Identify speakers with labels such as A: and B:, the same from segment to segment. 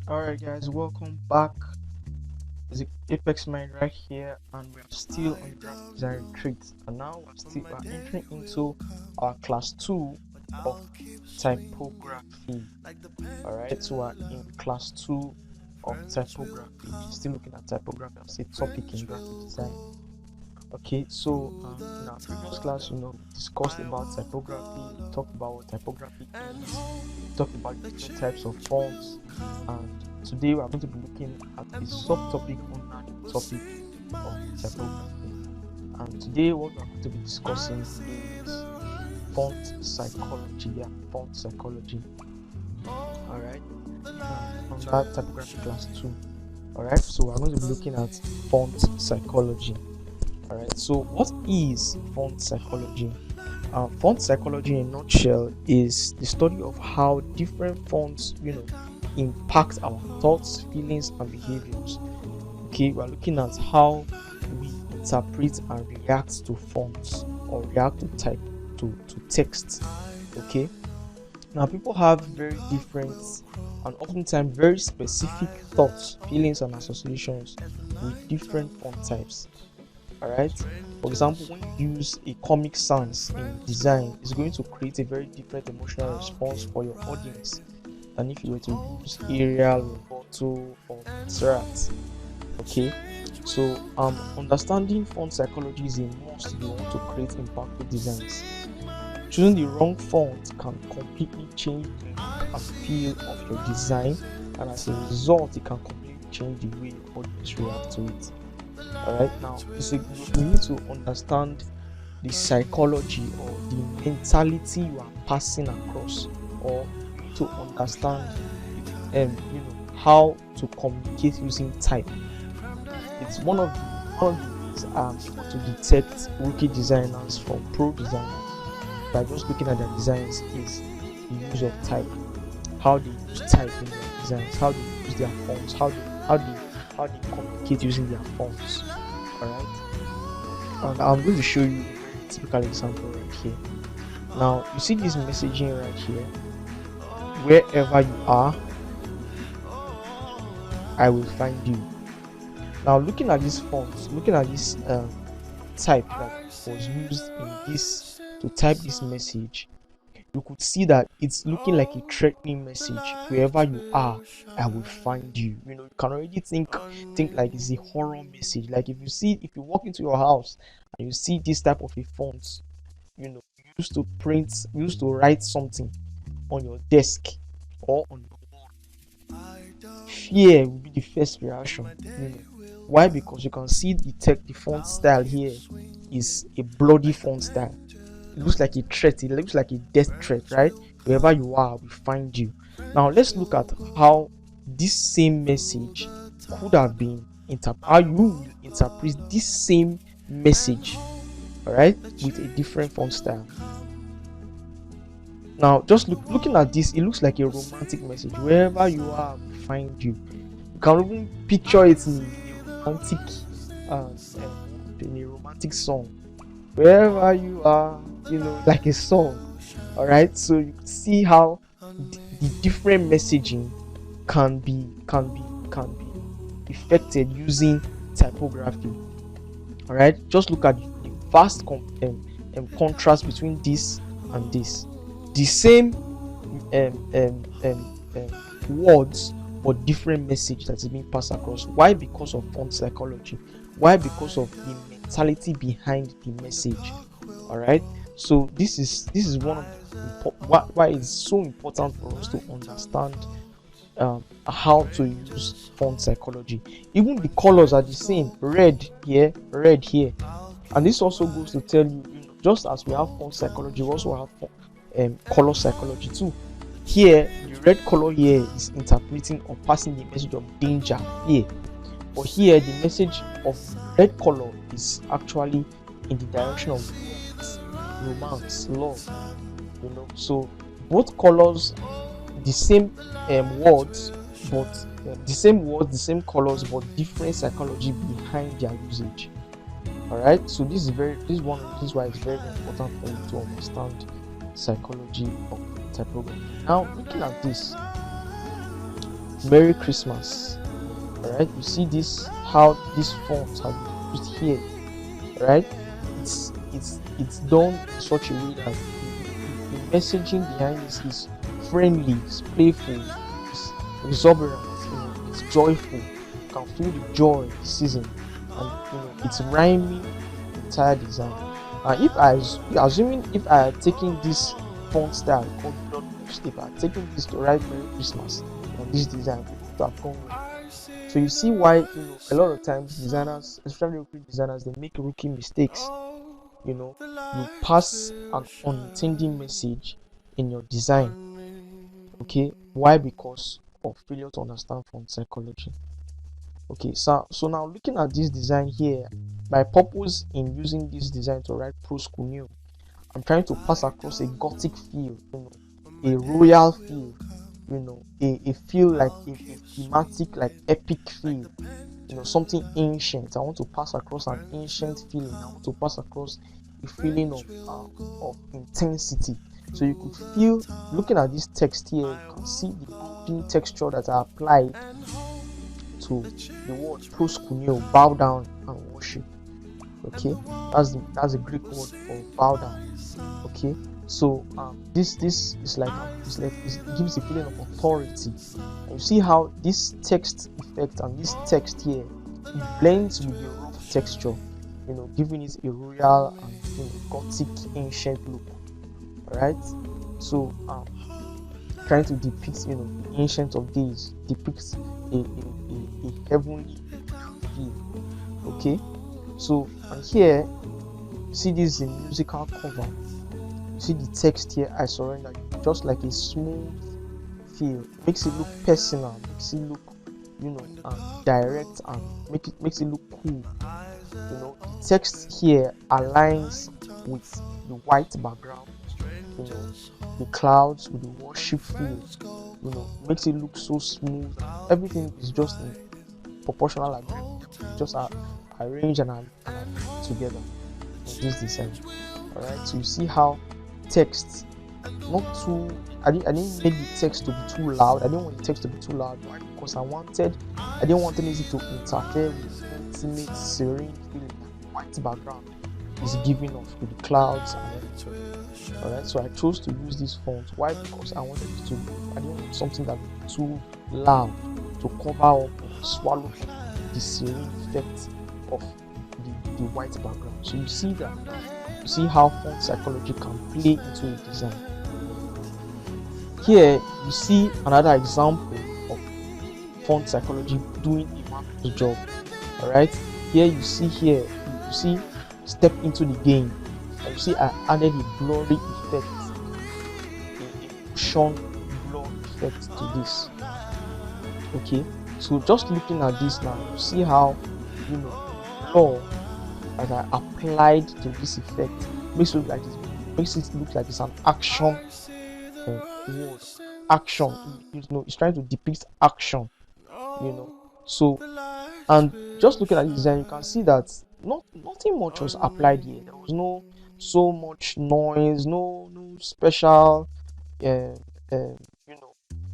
A: Alright guys, welcome back. It's Apex Mind right here, and we're still on the graphic design retreat. And now we're entering into our class 2 of typography. Alright, so we're in class 2 of typography. Still looking at typography as a topic in graphic design. Okay, so in our previous class, we discussed about typography, we talked about what typography is, we talked about different types of fonts, and today we are going to be looking at a subtopic under the topic of typography. And today, what we are going to be discussing is font psychology. Yeah, font psychology. All right, under typography class 2. All right, so we're going to be looking at font psychology. Alright, so what is font psychology? Font psychology in a nutshell is the study of how different fonts, impact our thoughts, feelings, and behaviors. Okay, we're looking at how we interpret and react to fonts or react to type to text. Okay, now people have very different and oftentimes very specific thoughts, feelings, and associations with different font types. Alright, for example, when you use a Comic Sans in design, it's going to create a very different emotional response for your audience than if you were to use Arial, Roboto, or Serrat. Okay, so understanding font psychology is a must if you want to create impactful designs. Choosing the wrong font can completely change the look and feel of your design, and as a result, it can completely change the way your audience react to it. Alright, now we need to understand the psychology or the mentality you are passing across, or you need to understand how to communicate using type. It's one of the ways to detect rookie designers from pro designers by just looking at their designs is the use of type. How they use type in their designs, how they use their fonts, how they communicate using their fonts. Alright, and I'm going to show you a typical example right here. Now you see this messaging right here: wherever you are, I will find you. Now looking at this font, looking at this type that was used in this to type this message, you could see that it's looking like a threatening message. Wherever you are, I will find you. You can already think like it's a horror message. Like if you walk into your house and you see this type of a font, you used to write something on your desk or on your wall, fear will be the first reaction. Why? Because you can see the font style here is a bloody font style. It looks like a threat, it looks like a death threat, right? Wherever you are, we find you. Now let's look at how this same message could have been how you will interpret this same message, all right, with a different font style. Now just looking at this, it looks like a romantic message. Wherever you are, we find you. You can even picture it in a romantic song. Wherever you are, like a song. All right, so you see how the different messaging can be affected using typography. All right, just look at the vast contrast between this and this. The same words but different message that is being passed across. Why? Because of font psychology. Why? Because of the mentality behind the message. All right, so this is one of why it's so important for us to understand how to use font psychology. Even the colors are the same: red here, and this also goes to tell you, just as we have font psychology, we also have color psychology too. Here, the red color here is interpreting or passing the message of danger, fear. But here, the message of red color is actually in the direction of romance, love. So both colors, the same words, but the same colors, but different psychology behind their usage. All right. So this is one of the reasons why it's very important for you to understand psychology of typography. Now, looking at this, Merry Christmas. Alright, you see this, how these fonts have been used here. Right, it's done in such a way that the messaging behind this is friendly, it's playful, it's exuberant, it's joyful. You can feel the joy of the season, and it's rhyming the entire design. And assuming if I had taken this font style called blood newspaper, taking this to write Merry Christmas on this design, it would have gone well. So you see why a lot of times designers, especially rookie designers, they make rookie mistakes. You pass an unintended message in your design. Okay, why? Because of failure to understand font psychology. Okay, so now looking at this design here, my purpose in using this design to write proskuneo, I'm trying to pass across a gothic feel, a royal feel, a feel like a thematic, like epic feel, something ancient. I want to pass across an ancient feeling. I want to pass across a feeling of intensity. So you could feel, looking at this text here, you can see the golden texture that I applied to the word proskuneo, bow down and worship. Okay, that's a Greek word for bow down. Okay, so this is like it gives a feeling of authority. And you see how this text effect and this text here, it blends with the rough texture, giving it a royal and gothic ancient look. Alright, so trying to depict the ancient of days, depicts a heavenly feel. Okay, so and here see, this is a musical cover. You see the text here, I surrender, just like a smooth feel, makes it look personal, makes it look direct, and makes it look cool. The text here aligns with the white background, the clouds with the worship feel, makes it look so smooth. Everything is just in proportional agreement, just arranged and together in this design. Alright, so you see how text, not too, I didn't make the text to be too loud. I didn't want the text to be too loud. Why? Because I didn't want anything to interfere with the intimate, serene feeling that the white background is giving off with the clouds and everything. Alright, so I chose to use this font. Why? Because I didn't want something that would be too loud to cover up or swallow the serene effect of the white background. So you see that, you see how font psychology can play into a design. Here you see another example of font psychology doing a marvelous job. Alright, here you see step into the game, and you see I added a blurry effect, a motion blur effect to this. Okay, so just looking at this now, you see how blur that I applied to this effect makes it look like it's an action word. Action, it's trying to depict action. So, and just looking at the design, you can see that nothing much was applied here. There was no so much noise, no special no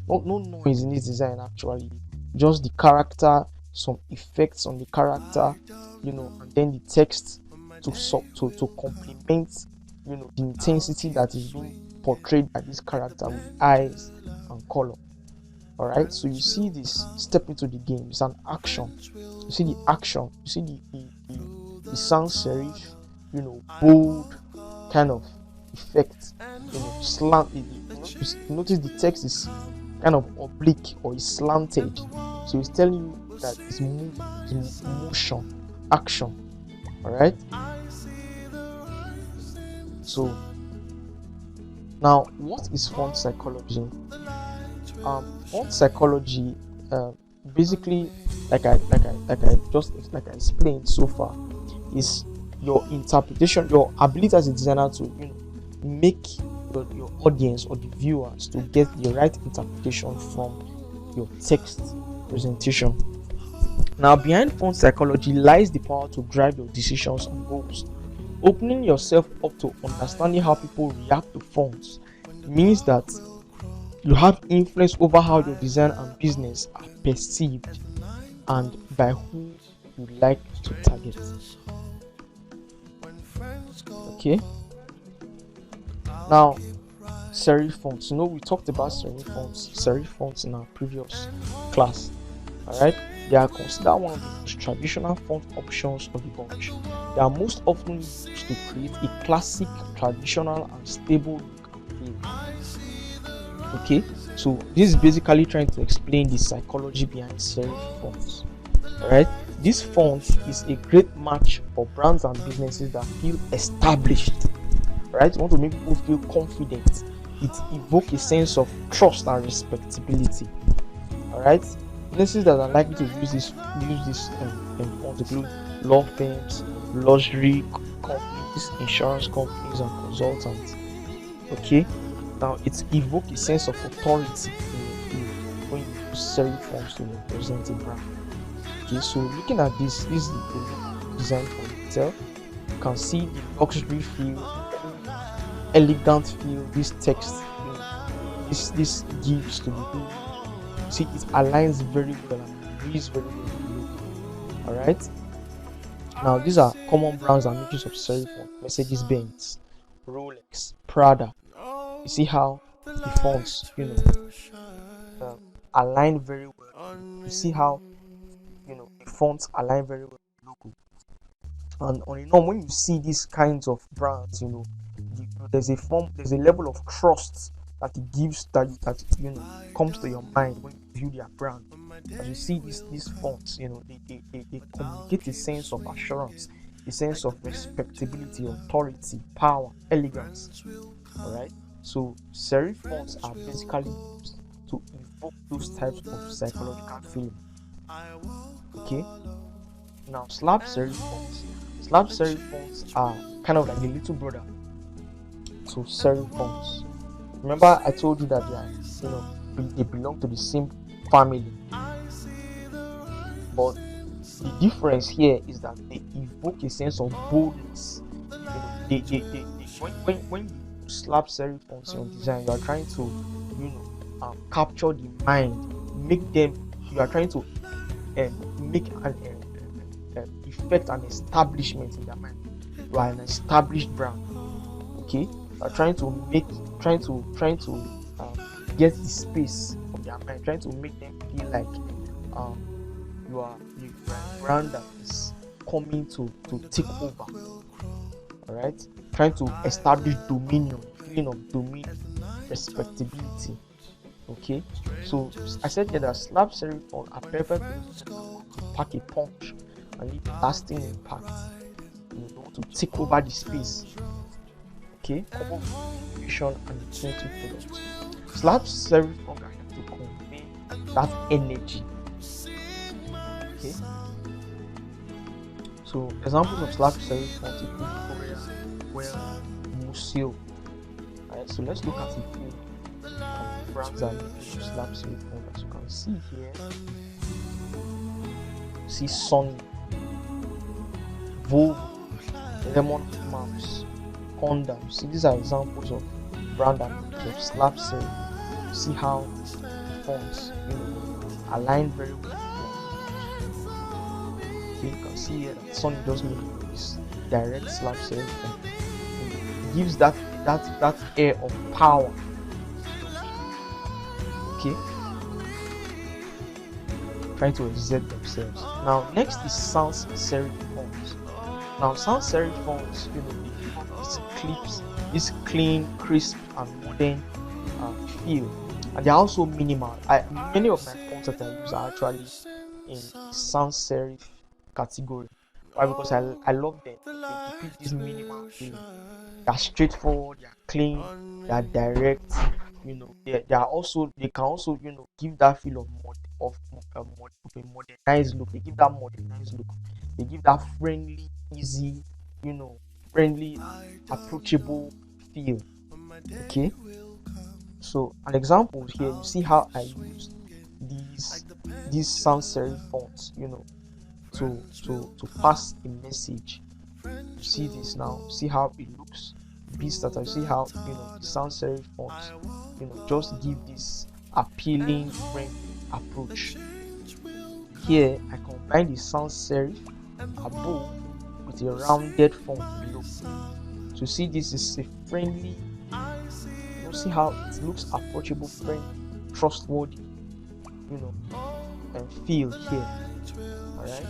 A: noise in this design actually. Just the character, some effects on the character, and then the text to complement the intensity that is being portrayed by this character with eyes and color. Alright, so you see this step into the game. It's an action. You see the action, you see the sans serif, bold kind of effect, slant. You notice the text is kind of oblique or is slanted, so it's telling you that it's motion, action. Alright, so now what is font psychology? Font psychology, basically, like I explained so far, is your interpretation, your ability as a designer to make your audience or the viewers to get the right interpretation from your text presentation. Now, behind font psychology lies the power to drive your decisions and goals. Opening yourself up to understanding how people react to fonts means that you have influence over how your design and business are perceived and by who you like to target. Okay, now serif fonts. We talked about serif fonts in our previous class. All right, they are considered one of the most traditional font options of the bunch. They are most often used to create a classic, traditional, and stable look and feel. Okay, so this is basically trying to explain the psychology behind serif fonts. All right, this font is a great match for brands and businesses that feel established. Right, you want to make people feel confident. It evokes a sense of trust and respectability. All right, businesses that are likely to use this font include law firms, luxury companies, insurance companies, and consultants. Okay, now it evokes a sense of authority when you use serif fonts to represent a brand. Okay, so looking at this is the design for itself. You can see the luxury feel, elegant feel this text, this gives to the image. See, it aligns very well and reads very well. All right, now these are common brands and makers of serif font: Mercedes-Benz, Rolex, Prada. You see how the fonts align very well. You see how the fonts align very well with the logo. And on when you see these kinds of brands, there's a level of trust that it gives, that comes to your mind when you view their brand. As you see these fonts, they communicate a sense of assurance, a sense of respectability, authority, power, elegance. All right, so serif fonts are basically used to evoke those types of psychological feeling. Okay, now slab serif fonts are kind of like the little brother to serif fonts. Remember I told you that they belong to the same family, but the difference here is that they evoke a sense of boldness. When you slap serif fonts in your design, you are trying to capture the mind, you are trying to make an effect an establishment in their mind. You are an established brand. Okay, you are trying to get the space of their mind, trying to make them feel like you are a brand that is coming to take over. All right, trying to establish dominion, feeling of dominion, respectability. Okay, so I said here that slab serif fonts are perfect to pack a punch and leave a lasting impact. To take over the space. Okay, common vision and intuitive products. Slab serif fonts are here to convey that energy. Okay, so examples of slab serif fonts include Korea, well, Museo. Alright, so let's look at a few brands that use slab serif fonts. As you can see here, see Sony, Volvo, Lemon Maps, Honda. See, these are examples of brand and of slab serif. See how the fonts align very well. Okay, you can see here that Sony just made this direct slab serif font. It gives that air of power. Okay, trying to exert themselves. Now next is sans serif fonts. Now sans serif fonts, this clean, crisp, and modern feel, and they're also minimal. Many of my fonts that I use are actually in sans serif category. Why? Because I love them. They depict this minimal feeling. They're straightforward, they're clean, they're direct. They can also give that feel of a modernized look. They give that modernized look. They give that friendly, easy, friendly, approachable feel. Okay, so an example here, you see how I used these sans serif fonts to pass a message. You see this now, see how it looks beast that I see how the sans serif fonts just give this appealing friendly approach. Here I combine the sans serif above with a rounded font below. So see, this is a friendly, see how it looks approachable, friendly, trustworthy, and feel here. Alright.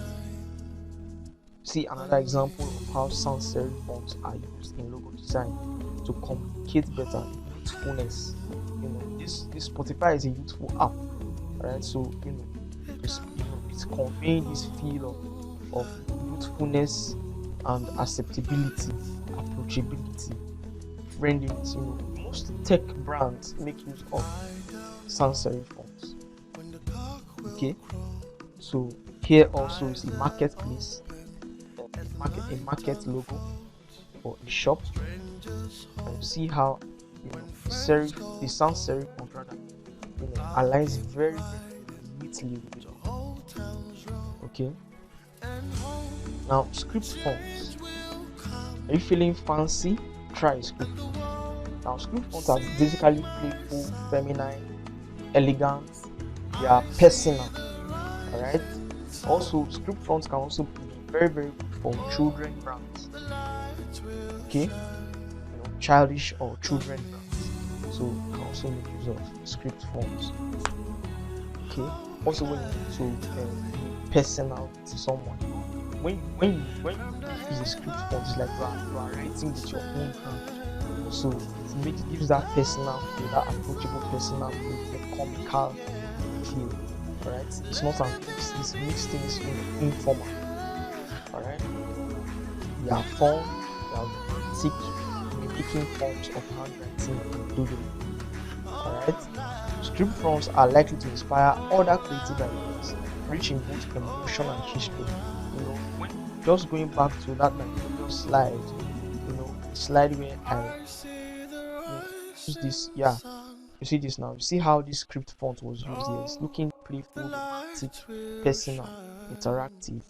A: See another example of how sans serif fonts are used in logo design to communicate better youthfulness. This Spotify is a youthful app, right? So it's conveying this feel of youthfulness and acceptability, approachability, friendliness. Most tech brands make use of sans serif fonts. Okay, so here also is a marketplace, a market logo for a shop, and see how the sans serif font rather aligns very, very neatly with it. Okay, now script fonts. Are you feeling fancy? Try script font. Now script fonts are basically playful, feminine, elegant, they are personal. Alright, also script fonts can also be very, very good for children brands. Okay, childish or children brands, so you can also make use of script fonts. Okay, also when you need to be personal to someone, when you use a script font, it's like you are writing with your own hand, so it gives that personal feel, that approachable personal feel, the comical feel. Alright, it's not an this makes things informal. Alright, they are fun, they are romantic, mimicking forms of handwriting and doodling. Alright, script fonts are likely to inspire other creative ideas, rich in both emotion and history. Just going back to that my previous slide, slide where I use this, yeah. You see this now. You see how this script font was used here. It's looking playful, romantic, personal, interactive.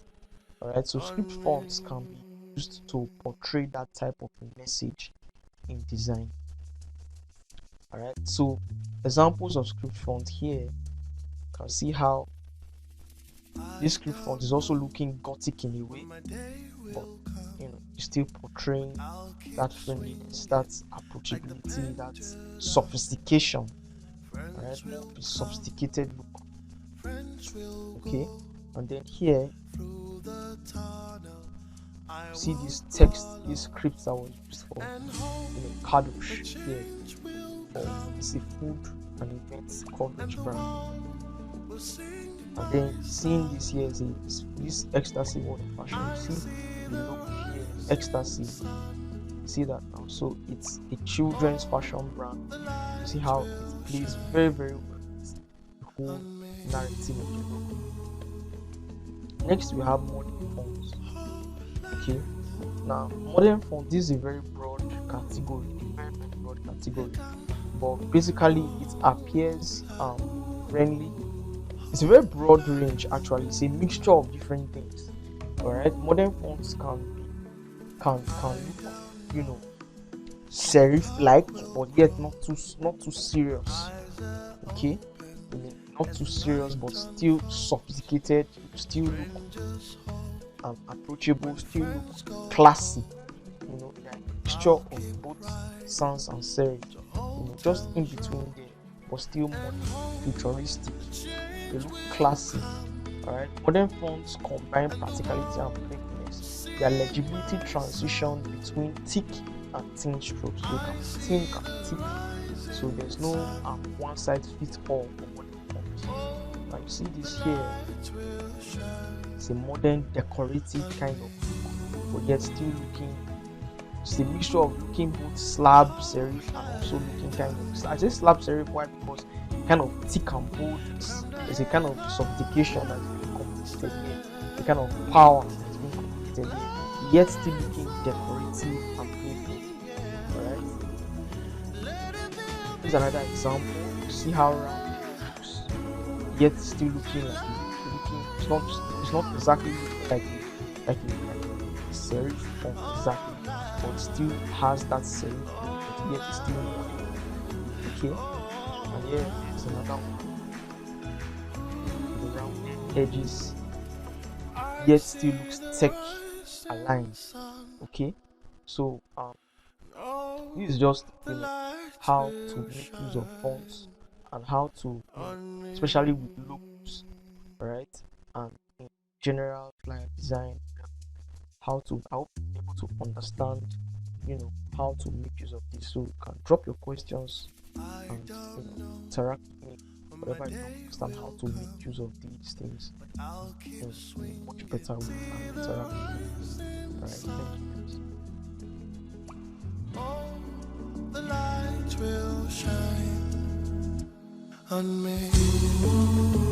A: Alright, so script fonts can be used to portray that type of message in design. Alright, so examples of script font here. You can see how this script font is also looking gothic in a way, but still portraying that friendliness, that approachability, that sophistication. Alright, a sophisticated look. Okay, and then here see this text, this script that was used for Kadosh here for food and events coverage brand. And then seeing this here is this ecstasy world of fashion. You see the logo here, ecstasy. You see that now. So it's a children's fashion brand. You see how it plays very, very well with the whole narrative of the logo. Next we have modern fonts. Okay, now modern font, this is a very broad category, but basically it appears friendly. It's a very broad range actually. It's a mixture of different things. Alright, modern fonts can look serif like, but yet not too serious. Okay, not too serious, but still sophisticated, still look approachable, still look classy. The mixture of both sans and serif, just in between there, but still more futuristic. They look classy. Alright, modern fonts combine practicality and playfulness. Their legibility transition between thick and thin strokes. So you can thin and thick. So there's no one size fits all for modern fonts. Now you see this here. It's a modern decorative kind of look, but yet still looking. It's a mixture of looking both slab serif and also looking kind of. I say slab serif, why? Because kind of thick and bold. There's a kind of sophistication that's being communicated here, a kind of power that's being communicated here, yet still looking decorative and playful. Alright. Here's another example. See how round it looks, yet still looking like it's not exactly like a serif font exactly, but still has that serif, but yet it's still okay. And here is another one. edges yet still looks tech aligned. Okay, so this is just how to make use of fonts and how to especially with logos, right? And in general client design, how to be able to understand, how to make use of this. So you can drop your questions and interact with me, whatever you don't understand how to make use of these things in a much better way and interact with me. All right, thank you guys.
B: The light will shine on me.